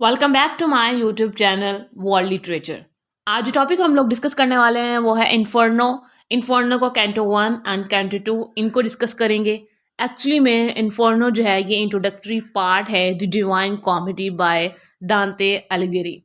Welcome back to my YouTube channel world literature. आज जो topic हम लोग डिस्कस करने वाले हैं वो है इन्फर्नो। इन्फर्नो को कैंटो 1 एंड कैंटो 2 इनको डिस्कस करेंगे। एक्चुअली में इन्फर्नो जो है ये इंट्रोडक्टरी पार्ट है द डिवाइन कॉमेडी बाय दांते एलिगिरी।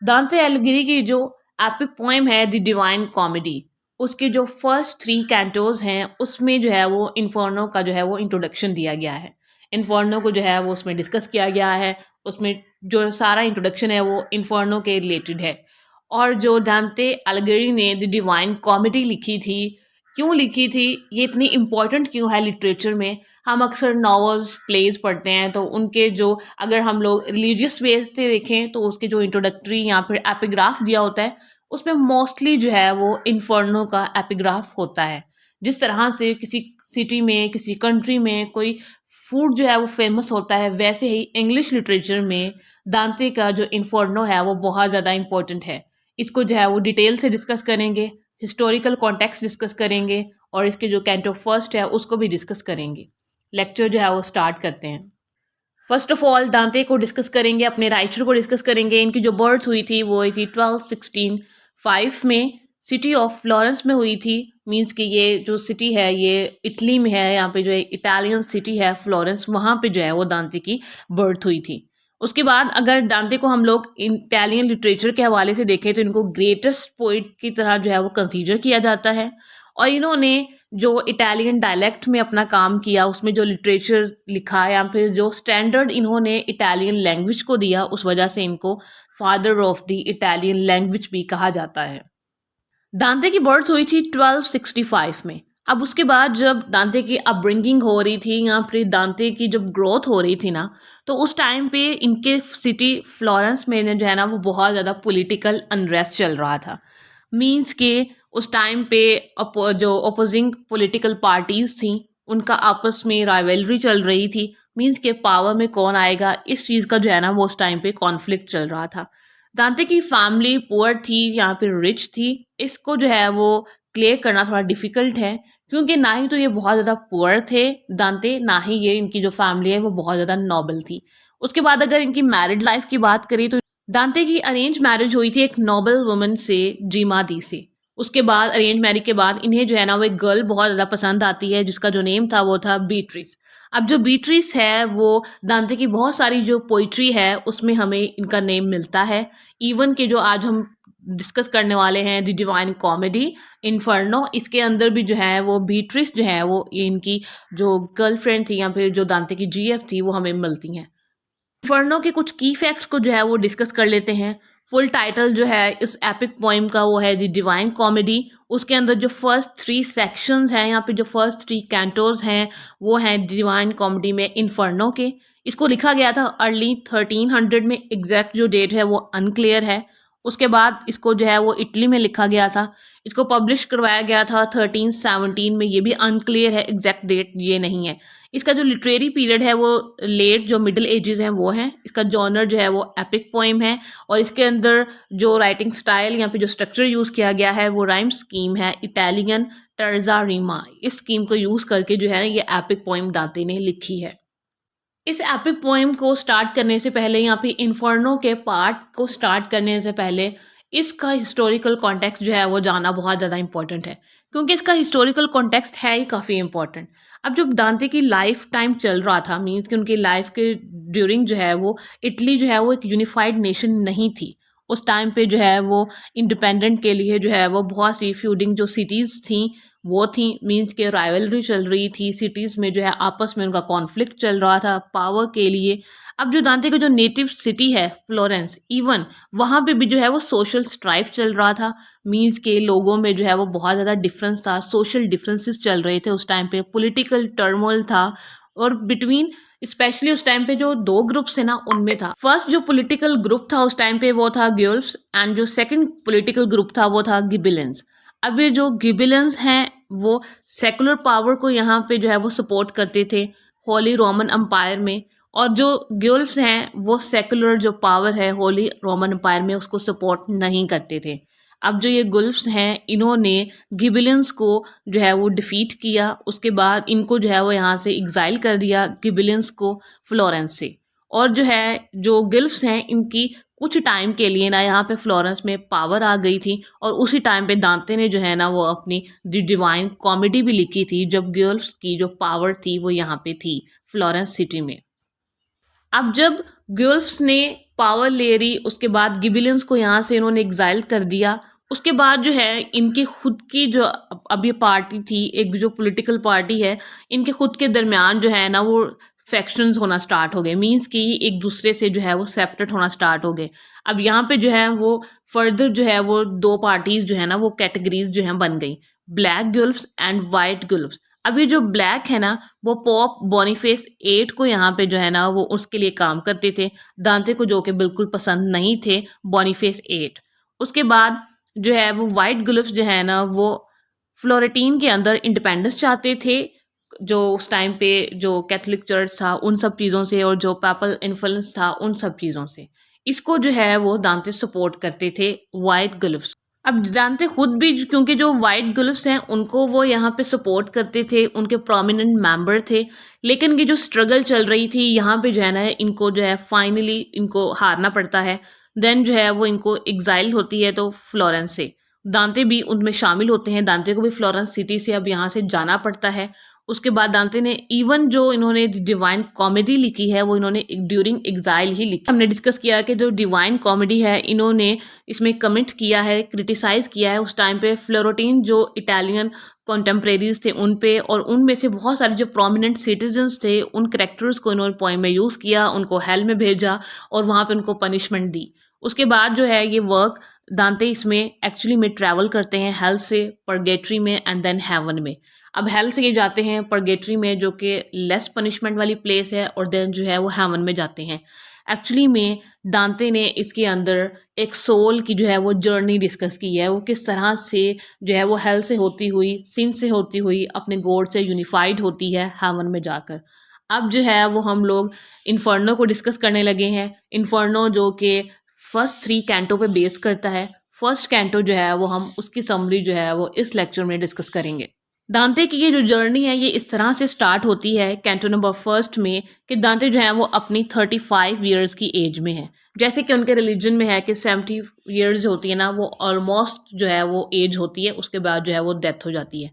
दांते एलिगिरी की जो एपिक पोएम है द डिवाइन कॉमेडी, उसके जो फर्स्ट 3 कैंटोज हैं उसमें जो है वो इन्फर्नो का जो है वो इंट्रोडक्शन दिया गया है। इन्फर्नो को जो है वो उसमें डिस्कस किया गया है। उसमें जो सारा इंट्रोडक्शन है वो इन्फर्नो के रिलेटेड है। और जो दांते अलिगिरी ने द डिवाइन कॉमेडी लिखी थी, क्यों लिखी थी, ये इतनी इम्पोर्टेंट क्यों है लिटरेचर में। हम अक्सर नॉवेल्स प्लेज पढ़ते हैं तो उनके जो, अगर हम लोग रिलीजियस वे से देखें तो उसके जो इंट्रोडक्टरी या फिर एपिग्राफ दिया होता है उसमें मोस्टली जो है वो इन्फर्नो का एपिग्राफ होता है। जिस तरह से किसी सिटी में, किसी कंट्री में कोई फूड जो है वो फेमस होता है, वैसे ही इंग्लिश लिटरेचर में दांते का जो इन्फर्नो है वो बहुत ज़्यादा इंपॉर्टेंट है। इसको जो है वो डिटेल से डिस्कस करेंगे, हिस्टोरिकल कॉन्टेक्स्ट डिस्कस करेंगे और इसके जो कैंटो फर्स्ट है उसको भी डिस्कस करेंगे। लेक्चर जो है वो स्टार्ट करते हैं। फर्स्ट ऑफ ऑल दांते को डिस्कस करेंगे, अपने राइटर को डिस्कस करेंगे। इनकी जो बर्थ हुई थी वो हुई थी 1216 में सिटी ऑफ फ्लोरेंस में हुई थी। मींस कि ये जो सिटी है ये इटली में है। यहाँ पे जो इटालियन सिटी है फ्लोरेंस, वहाँ पे जो है वो दांते की बर्थ हुई थी। उसके बाद अगर दांते को हम लोग इटालियन लिटरेचर के हवाले से देखें तो इनको ग्रेटेस्ट पोइट की तरह जो है वो कंसीडर किया जाता है। और इन्होंने जो इटालियन डायलेक्ट में अपना काम किया, उसमें जो लिटरेचर लिखा या फिर जो स्टैंडर्ड इन्होंने इटालियन लैंग्वेज को दिया, उस वजह से इनको father of the Italian language भी कहा जाता है। दांते की बर्थ हुई थी 1265 में। अब उसके बाद जब दांते की अपब्रिंगिंग हो रही थी या फिर दांते की जब ग्रोथ हो रही थी ना, तो उस टाइम पे इनके सिटी फ्लोरेंस में जो है ना वो बहुत ज़्यादा पॉलिटिकल अनरेस्ट चल रहा था। मींस के उस टाइम पे जो अपोजिंग पॉलिटिकल पार्टीज थी उनका आपस में राइवलरी चल रही थी। मींस के पावर में कौन आएगा, इस चीज़ का जो है ना वो उस टाइम पे कॉन्फ्लिक्ट चल रहा था। दांते की फैमिली पुअर थी या फिर रिच थी, इसको जो है वो क्लियर करना थोड़ा डिफिकल्ट है, क्योंकि ना ही तो ये बहुत ज़्यादा पुअर थे दांते, ना ही ये इनकी जो फैमिली है वो बहुत ज़्यादा नॉबल थी। उसके बाद अगर इनकी मैरिड लाइफ की बात करें तो दांते की अरेंज मैरिज हुई थी एक नोबल वुमन से, जीमा दी से। उसके बाद अरेंज मैरिज के बाद इन्हें जो है ना वो एक गर्ल बहुत ज़्यादा पसंद आती है जिसका जो नेम था वो था बीट्रिस। अब जो बीट्रिस है वो दांते की बहुत सारी जो पोइट्री है उसमें हमें इनका नेम मिलता है। इवन के जो आज हम डिस्कस करने वाले हैं द डिवाइन कॉमेडी इन्फर्नो, इसके अंदर भी जो है वो बीट्रिस जो है वो ये इनकी जो गर्लफ्रेंड थी या फिर जो दांते की जीएफ थी वो हमें मिलती हैं। इन्फर्नो के कुछ की फैक्ट्स को जो है वो डिस्कस कर लेते हैं। फुल टाइटल जो है इस एपिक पोइम का वो है द डिवाइन कॉमेडी। उसके अंदर जो फर्स्ट 3 सेक्शंस हैं, यहाँ पे जो फर्स्ट 3 कैंटोज हैं वो हैं डिवाइन कॉमेडी में इन्फर्नो के। इसको लिखा गया था अर्ली 1300 में, एग्जैक्ट जो डेट है वो अनक्लियर है। उसके बाद इसको जो है वो इटली में लिखा गया था। इसको पब्लिश करवाया गया था 1317 में, ये भी अनक्लियर है, एग्जैक्ट डेट ये नहीं है। इसका जो लिटरेरी पीरियड है वो लेट जो मिडिल एजेस हैं वो हैं। इसका जॉनर जो है वो एपिक पोइम है और इसके अंदर जो राइटिंग स्टाइल या फिर जो स्ट्रक्चर यूज़ किया गया है वो राइम स्कीम है इटालियन टर्जा रीमा। इस स्कीम को यूज़ करके जो है ये एपिक पोइम दांते ने लिखी है। इस एपिक पोएम को स्टार्ट करने से पहले, यहाँ पे इन्फर्नो के पार्ट को स्टार्ट करने से पहले इसका हिस्टोरिकल कॉन्टेक्स्ट जो है वो जानना बहुत ज़्यादा इंपॉर्टेंट है, क्योंकि इसका हिस्टोरिकल कॉन्टेक्स्ट है ही काफ़ी इंपॉर्टेंट। अब जब दांते की लाइफ टाइम चल रहा था, मीन्स कि उनकी लाइफ के ड्यूरिंग जो है वो इटली जो है वो एक यूनिफाइड नेशन नहीं थी। उस टाइम पे जो है वो इंडिपेंडेंट के लिए जो है वो बहुत सी फ्यूडिंग जो सिटीज़ थी वो थी। मीन्स के राइवलरी चल रही थी सिटीज़ में, जो है आपस में उनका कॉन्फ्लिक्ट चल रहा था पावर के लिए। अब जो दांते का जो नेटिव सिटी है फ्लोरेंस, इवन वहाँ पे भी जो है वो सोशल स्ट्राइफ चल रहा था। मीन्स के लोगों में जो है वो बहुत ज़्यादा डिफरेंस था, सोशल डिफरेंसेस चल रहे थे उस टाइम पे, पॉलिटिकल टर्मोइल था। और बिटवीन स्पेशली उस टाइम पे जो 2 ग्रुप्स है ना उनमें था, फर्स्ट जो पॉलिटिकल ग्रुप था उस टाइम पे वो था ग्युल्फ्स एंड जो सेकंड पॉलिटिकल ग्रुप था वो था गिबिलियंस। अब ये जो गिबिलियंस हैं वो सेकुलर पावर को यहाँ पे जो है वो सपोर्ट करते थे होली रोमन अम्पायर में, और जो ग्युल्फ्स हैं वो सेकुलर जो पावर है होली रोमन अम्पायर में उसको सपोर्ट नहीं करते थे। अब जो ये गुल्फ्स हैं इन्होंने गिबिलियंस को जो है वो डिफीट किया। उसके बाद इनको जो है वो यहाँ से एग्जाइल कर दिया गिबिलियंस को फ्लोरेंस से। और जो है जो गिल्फ्स हैं इनकी कुछ टाइम के लिए ना यहाँ पे फ्लोरेंस में पावर आ गई थी, और उसी टाइम पे दांते ने जो है ना वो अपनी द डिवाइन कॉमेडी भी लिखी थी, जब गिल्फ्स की जो पावर थी वो यहाँ पे थी फ्लोरेंस सिटी में। अब जब गुइल्फ्स ने पावर ले रही, उसके बाद गिबिलियंस को यहाँ से इन्होंने एग्जाइल कर दिया। उसके बाद जो है इनकी खुद की जो अब ये पार्टी थी, एक जो पॉलिटिकल पार्टी है, इनके खुद के दरमियान जो है ना वो फैक्शंस होना स्टार्ट हो गए, मींस कि एक दूसरे से जो है वो सेपरेट होना स्टार्ट हो गए। अब यहाँ पे जो है वो फर्दर जो है वो दो पार्टीज जो है ना वो कैटेगरीज जो है बन गई, ब्लैक गुल्फ्स एंड वाइट गुल्फ्स। अभी जो ब्लैक है ना वो पोप बॉनीफेस 8 को यहाँ पे जो है ना वो उसके लिए काम करते थे, दांते को जो कि बिल्कुल पसंद नहीं थे बॉनीफेस 8। उसके बाद जो है वो वाइट गुल्फ्स जो है ना वो फ्लोरेटीन के अंदर इंडिपेंडेंस चाहते थे, जो उस टाइम पे जो कैथोलिक चर्च था उन सब चीज़ों से और जो पैपल इन्फ्लुएंस था उन सब चीज़ों से। इसको जो है वो दांते सपोर्ट करते थे वाइट गुल्फ्स। अब दांते खुद भी क्योंकि जो वाइट गुल्फ्स हैं उनको वो यहाँ पे सपोर्ट करते थे, उनके प्रोमिनेंट मेंबर थे, लेकिन ये जो स्ट्रगल चल रही थी यहाँ पे जो है ना इनको जो है फाइनली इनको हारना पड़ता है। देन जो है वो इनको एग्जाइल होती है तो फ्लोरेंस से दांते भी उनमें शामिल होते हैं, दांते को भी फ्लोरेंस सिटी से अब यहाँ से जाना पड़ता है। उसके बाद दांते ने इवन जो इन्होंने डिवाइन कॉमेडी लिखी है वो इन्होंने ड्यूरिंग एग्जाइल ही लिखी। हमने डिस्कस किया कि जो डिवाइन कॉमेडी है इन्होंने इसमें कमेंट किया है, क्रिटिसाइज किया है उस टाइम पे फ्लोरेंटीन जो इटालियन कॉन्टेम्प्रेरीज थे उन पे, और उनमें से बहुत सारे जो प्रोमिनेंट सिटीजन्स थे उन करेक्टर्स को इन्होंने पोइम में यूज़ किया, उनको हेल में भेजा और वहाँ पे उनको पनिशमेंट दी। उसके बाद जो है ये वर्क दांते इसमें एक्चुअली में ट्रैवल करते हैं हेल से परगेटरी में एंड देन हेवन में। अब हेल से ये जाते हैं परगेटरी में जो कि लेस पनिशमेंट वाली प्लेस है, और देन जो है वो हेवन में जाते हैं। एक्चुअली में दांते ने इसके अंदर एक सोल की जो है वो जर्नी डिस्कस की है, वो किस तरह से जो है वो हेल से होती हुई, सिन से होती हुई अपने गॉड से यूनिफाइड होती है हेवन में जाकर। अब जो है वो हम लोग इन्फर्नो को डिस्कस करने लगे हैं। इन्फर्नो जो कि फर्स्ट 3 कैंटो पे बेस करता है। फर्स्ट कैंटो जो है वो हम उसकी समरी जो है वो इस लेक्चर में डिस्कस करेंगे। दांते की ये जो जर्नी है ये इस तरह से स्टार्ट होती है कैंटो नंबर फर्स्ट में कि दांते जो है वो अपनी 35 ईयर्स की एज में है। जैसे कि उनके रिलीजन में है कि 70 ईयर्स होती है ना वो ऑलमोस्ट जो है वो एज होती है, उसके बाद जो है वो डेथ हो जाती है।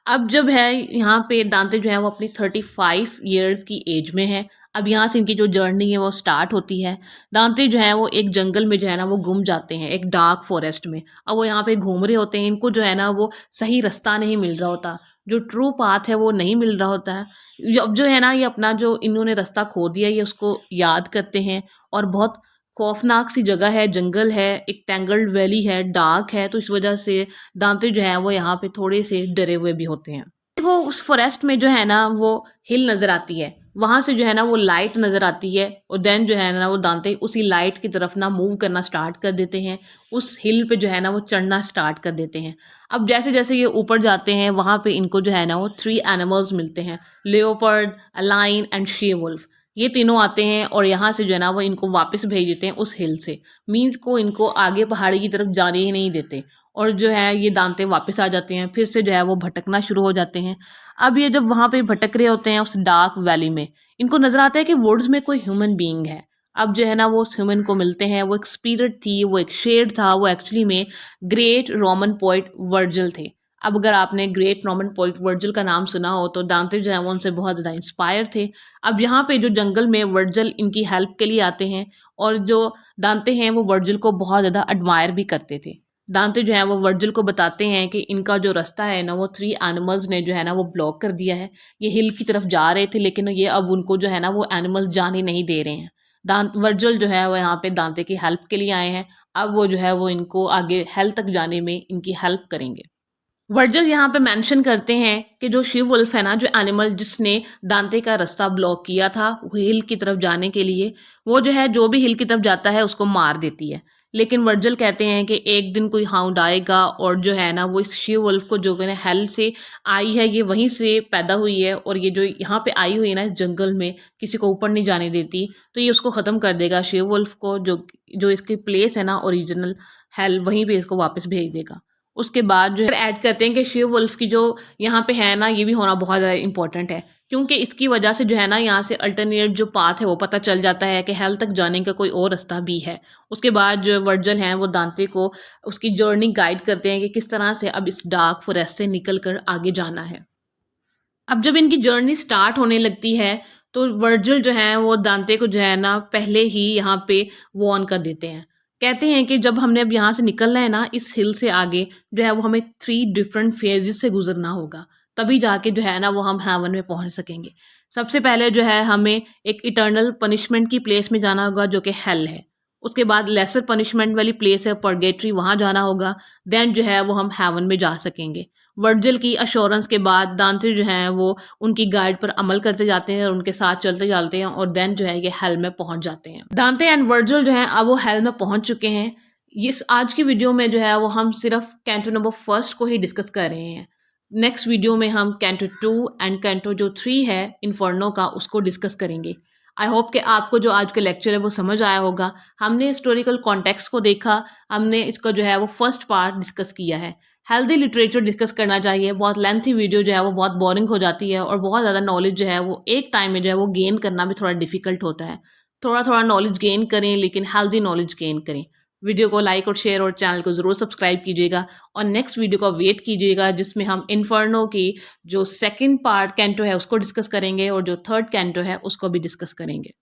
अब जब है यहाँ पे दांते जो है वो अपनी 35 ईयर्स की एज में है। अब यहाँ से इनकी जो जर्नी है वो स्टार्ट होती है। दांते जो है वो एक जंगल में जो है ना वो गुम जाते हैं, एक डार्क फॉरेस्ट में। अब वो यहाँ पे घूम रहे होते हैं, इनको जो है ना वो सही रास्ता नहीं मिल रहा होता, जो ट्रू पाथ है वो नहीं मिल रहा होता है। अब जो है ना ये अपना जो इन्होंने रास्ता खो दिया ये उसको याद करते हैं, और बहुत खौफनाक सी जगह है, जंगल है, एक टैंगल्ड वैली है, डार्क है, तो इस वजह से दांते जो है वो यहाँ पे थोड़े से डरे हुए भी होते हैं। वो उस फॉरेस्ट में जो है ना वो हिल नज़र आती है, वहाँ से जो है ना वो लाइट नज़र आती है, और देन जो है ना वो दांते उसी लाइट की तरफ ना मूव करना स्टार्ट कर देते हैं, उस हिल पे जो है ना वो चढ़ना स्टार्ट कर देते हैं। अब जैसे जैसे ये ऊपर जाते हैं वहाँ पे इनको जो है ना वो 3 एनिमल्स मिलते हैं, leopard, a lion and she wolf. ये तीनों आते हैं और यहाँ से जो है ना वो इनको वापस भेज देते हैं उस हिल से, मीन्स को इनको आगे पहाड़ी की तरफ जाने ही नहीं देते, और जो है ये दांते वापस आ जाते हैं, फिर से जो है वो भटकना शुरू हो जाते हैं। अब ये जब वहाँ पे भटक रहे होते हैं उस डार्क वैली में, इनको नज़र आता है कि वुड्स में कोई ह्यूमन बीइंग है। अब जो है ना वो उस ह्यूमन को मिलते हैं, वो एक स्पिरिट थी, वो एक शेड था, वो एक्चुअली में ग्रेट रोमन पोइट वर्जिल थे। अब अगर आपने ग्रेट रोमन पोइट वर्जिल का नाम सुना हो तो दांते जो है वो उनसे बहुत ज़्यादा इंस्पायर थे। अब यहाँ पे जो जंगल में वर्जिल इनकी हेल्प के लिए आते हैं, और जो दांते हैं वो वर्जिल को बहुत ज़्यादा एडमायर भी करते थे। दांते जो है वो वर्जिल को बताते हैं कि इनका जो रास्ता है ना वो 3 एनिमल्स ने जो है ना वो ब्लॉक कर दिया है। ये हिल की तरफ जा रहे थे लेकिन ये अब उनको जो है ना वो एनिमल्स जाने नहीं दे रहे हैं। दांत वर्जिल जो है वो यहाँ पे दांते की हेल्प के लिए आए हैं। अब वो जो है वो इनको आगे हेल तक जाने में इनकी हेल्प करेंगे। वर्जिल यहाँ पे मेंशन करते हैं कि जो शिव वुल्फ है ना, जो एनिमल जिसने दांते का रास्ता ब्लॉक किया था वो हिल की तरफ जाने के लिए, वो जो है जो भी हिल की तरफ जाता है उसको मार देती है। लेकिन वर्जिल कहते हैं कि एक दिन कोई हाउंड आएगा और जो है ना वो इस शिव वुल्फ को, जो है हेल से आई है, ये वहीं से पैदा हुई है और ये जो यहाँ पे आई हुई है ना इस जंगल में, किसी को ऊपर नहीं जाने देती, तो ये उसको ख़त्म कर देगा शिव वुल्फ को, जो जो इसकी प्लेस है ना ओरिजिनल हेल, वहीं पे इसको वापस भेज देगा। उसके बाद जो है ऐड करते हैं कि शिव वुल्फ की जो यहाँ पे है ना ये भी होना बहुत ज़्यादा इंपॉर्टेंट है, क्योंकि इसकी वजह से जो है ना यहाँ से अल्टरनेट जो पाथ है वो पता चल जाता है कि हेल तक जाने का कोई और रास्ता भी है। उसके बाद जो वर्जल हैं वो दांते को उसकी जर्नी गाइड करते हैं कि किस तरह से अब इस डार्क फॉरेस्ट से निकल कर आगे जाना है। अब जब इनकी जर्नी स्टार्ट होने लगती है तो वर्जिल जो है वो दांते को जो है ना पहले ही यहाँ पे वॉर्न कर देते हैं। कहते हैं कि जब हमने अब यहाँ से निकलना है ना इस हिल से आगे जो है वो हमें 3 डिफरेंट फेजेस से गुजरना होगा, तभी जाके जो है ना वो हम हेवन में पहुँच सकेंगे। सबसे पहले जो है हमें एक इटर्नल पनिशमेंट की प्लेस में जाना होगा जो कि हेल है। उसके बाद लेसर पनिशमेंट वाली प्लेस है पर्गेटरी, वहाँ जाना होगा। देन जो है वो हम हेवन में जा सकेंगे। वर्जिल की अश्योरेंस के बाद दांते जो हैं वो उनकी गाइड पर अमल करते जाते हैं और उनके साथ चलते जाते हैं और देन जो है ये हेल में पहुंच जाते हैं। दांते एंड वर्जिल जो हैं अब वो हेल में पहुंच चुके हैं। इस आज की वीडियो में जो है वो हम सिर्फ कैंटो नंबर फर्स्ट को ही डिस्कस कर रहे हैं। नेक्स्ट वीडियो में हम कैंटो 2 एंड कैंटो जो 3 है इन्फर्नो का उसको डिस्कस करेंगे। आई होप कि आपको जो आज का लेक्चर है वो समझ आया होगा। हमने हिस्टोरिकल कॉन्टेक्स्ट को देखा, हमने इसका जो है वो फर्स्ट पार्ट डिस्कस किया है। हेल्दी लिटरेचर डिस्कस करना चाहिए। बहुत लेंथी वीडियो जो है वो बहुत बोरिंग हो जाती है और बहुत ज़्यादा नॉलेज जो है वो एक टाइम में जो है वो गेन करना भी थोड़ा डिफिकल्ट होता है। थोड़ा थोड़ा नॉलेज गेन करें लेकिन हेल्दी नॉलेज गेन करें। वीडियो को लाइक और शेयर और चैनल को ज़रूर सब्सक्राइब कीजिएगा और नेक्स्ट वीडियो का वेट कीजिएगा जिसमें हम इन्फर्नो की जो सेकंड पार्ट कैंटो है उसको डिस्कस करेंगे और जो थर्ड कैंटो है उसको भी डिस्कस करेंगे।